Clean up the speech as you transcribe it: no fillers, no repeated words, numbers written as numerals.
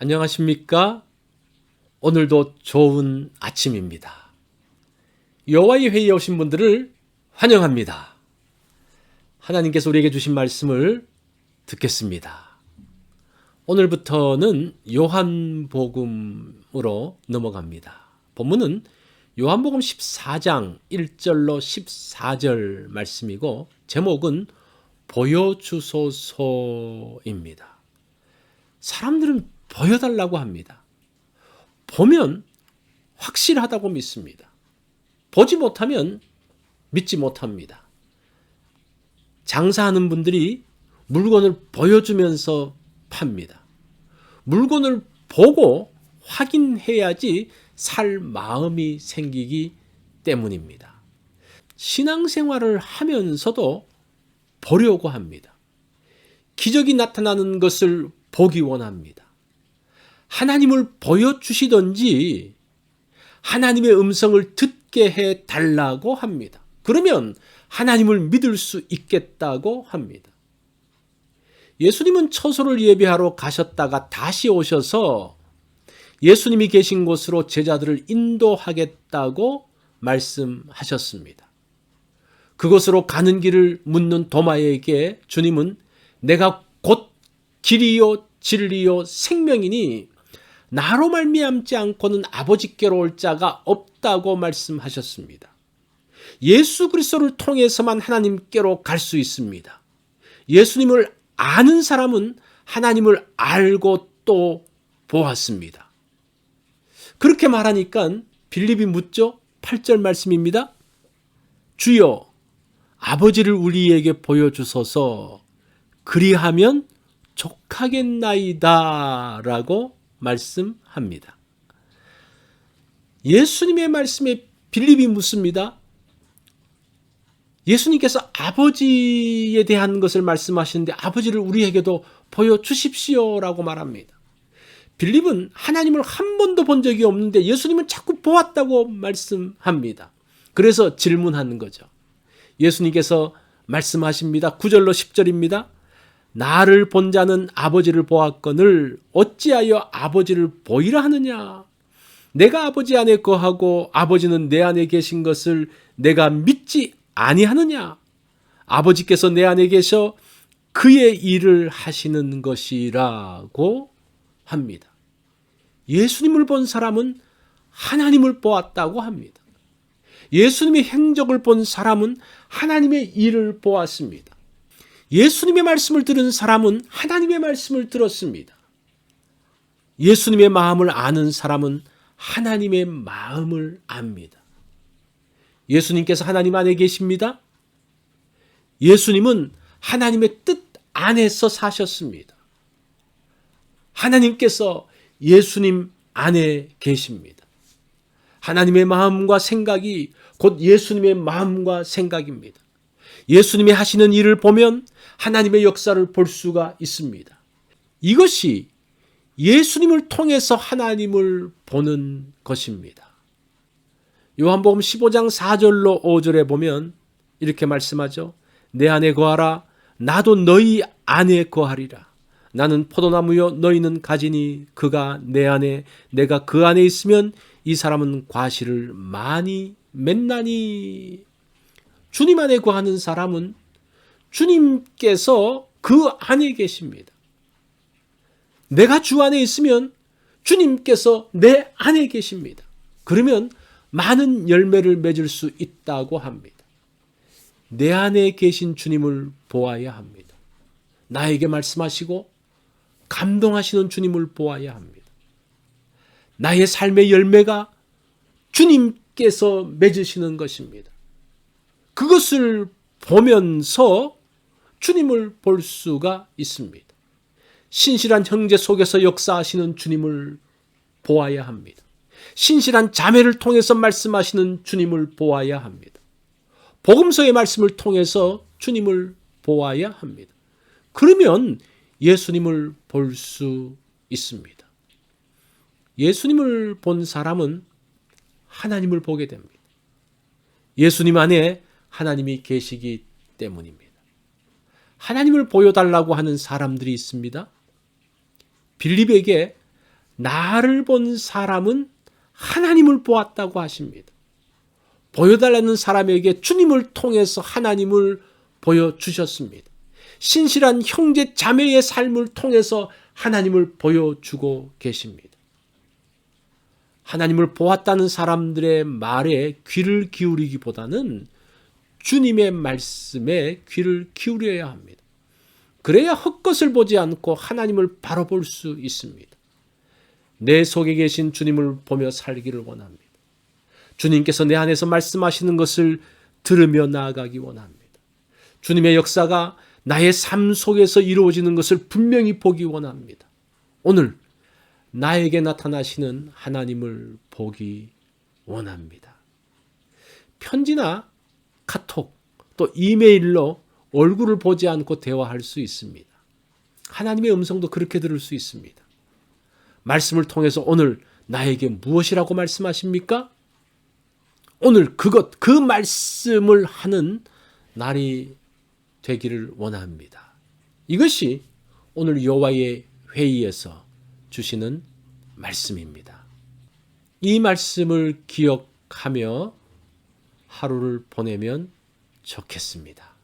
안녕하십니까? 오늘도 좋은 아침입니다. 여호와의 회의에 오신 분들을 환영합니다. 하나님께서 우리에게 주신 말씀을 듣겠습니다. 오늘부터는 요한복음으로 넘어갑니다. 본문은 요한복음 14장 1절로 14절 말씀이고 제목은 보여주소서입니다. 사람들은 보여달라고 합니다. 보면 확실하다고 믿습니다. 보지 못하면 믿지 못합니다. 장사하는 분들이 물건을 보여주면서 팝니다. 물건을 보고 확인해야지 살 마음이 생기기 때문입니다. 신앙생활을 하면서도 보려고 합니다. 기적이 나타나는 것을 보기 원합니다. 하나님을 보여주시든지 하나님의 음성을 듣게 해달라고 합니다. 그러면 하나님을 믿을 수 있겠다고 합니다. 예수님은 처소를 예배하러 가셨다가 다시 오셔서 예수님이 계신 곳으로 제자들을 인도하겠다고 말씀하셨습니다. 그곳으로 가는 길을 묻는 도마에게 주님은 내가 곧 길이요 진리요 생명이니 나로 말미암지 않고는 아버지께로 올 자가 없다고 말씀하셨습니다. 예수 그리스도를 통해서만 하나님께로 갈 수 있습니다. 예수님을 아는 사람은 하나님을 알고 또 보았습니다. 그렇게 말하니까 빌립이 묻죠. 8절 말씀입니다. 주여 아버지를 우리에게 보여주소서 그리하면 족하겠나이다 라고 말씀합니다. 예수님의 말씀에 빌립이 묻습니다. 예수님께서 아버지에 대한 것을 말씀하시는데 아버지를 우리에게도 보여주십시오 라고 말합니다. 빌립은 하나님을 한 번도 본 적이 없는데 예수님은 자꾸 보았다고 말씀합니다. 그래서 질문하는 거죠. 예수님께서 말씀하십니다. 9절로 10절입니다. 나를 본 자는 아버지를 보았거늘 어찌하여 아버지를 보이라 하느냐. 내가 아버지 안에 거하고 아버지는 내 안에 계신 것을 내가 믿지 아니하느냐. 아버지께서 내 안에 계셔 그의 일을 하시는 것이라고 합니다. 예수님을 본 사람은 하나님을 보았다고 합니다. 예수님의 행적을 본 사람은 하나님의 일을 보았습니다. 예수님의 말씀을 들은 사람은 하나님의 말씀을 들었습니다. 예수님의 마음을 아는 사람은 하나님의 마음을 압니다. 예수님께서 하나님 안에 계십니다. 예수님은 하나님의 뜻 안에서 사셨습니다. 하나님께서 예수님 안에 계십니다. 하나님의 마음과 생각이 곧 예수님의 마음과 생각입니다. 예수님이 하시는 일을 보면 하나님의 역사를 볼 수가 있습니다. 이것이 예수님을 통해서 하나님을 보는 것입니다. 요한복음 15장 4절로 5절에 보면 이렇게 말씀하죠. 내 안에 거하라 나도 너희 안에 거하리라. 나는 포도나무요 너희는 가지니 그가 내 안에 내가 그 안에 있으면 이 사람은 과실을 많이 맺나니. 주님 안에 거하는 사람은 주님께서 그 안에 계십니다. 내가 주 안에 있으면 주님께서 내 안에 계십니다. 그러면 많은 열매를 맺을 수 있다고 합니다. 내 안에 계신 주님을 보아야 합니다. 나에게 말씀하시고 감동하시는 주님을 보아야 합니다. 나의 삶의 열매가 주님께서 맺으시는 것입니다. 그것을 보면서 주님을 볼 수가 있습니다. 신실한 형제 속에서 역사하시는 주님을 보아야 합니다. 신실한 자매를 통해서 말씀하시는 주님을 보아야 합니다. 복음서의 말씀을 통해서 주님을 보아야 합니다. 그러면 예수님을 볼 수 있습니다. 예수님을 본 사람은 하나님을 보게 됩니다. 예수님 안에 하나님이 계시기 때문입니다. 하나님을 보여달라고 하는 사람들이 있습니다. 빌립에게 나를 본 사람은 하나님을 보았다고 하십니다. 보여달라는 사람에게 주님을 통해서 하나님을 보여주셨습니다. 신실한 형제 자매의 삶을 통해서 하나님을 보여주고 계십니다. 하나님을 보았다는 사람들의 말에 귀를 기울이기보다는 주님의 말씀에 귀를 기울여야 합니다. 그래야 헛것을 보지 않고 하나님을 바로 볼 수 있습니다. 내 속에 계신 주님을 보며 살기를 원합니다. 주님께서 내 안에서 말씀하시는 것을 들으며 나아가기 원합니다. 주님의 역사가 나의 삶 속에서 이루어지는 것을 분명히 보기 원합니다. 오늘 나에게 나타나시는 하나님을 보기 원합니다. 편지나 카톡 또 이메일로 얼굴을 보지 않고 대화할 수 있습니다. 하나님의 음성도 그렇게 들을 수 있습니다. 말씀을 통해서 오늘 나에게 무엇이라고 말씀하십니까? 오늘 그 말씀을 하는 날이 되기를 원합니다. 이것이 오늘 여호와의 회의에서 주시는 말씀입니다. 이 말씀을 기억하며 하루를 보내면 좋겠습니다.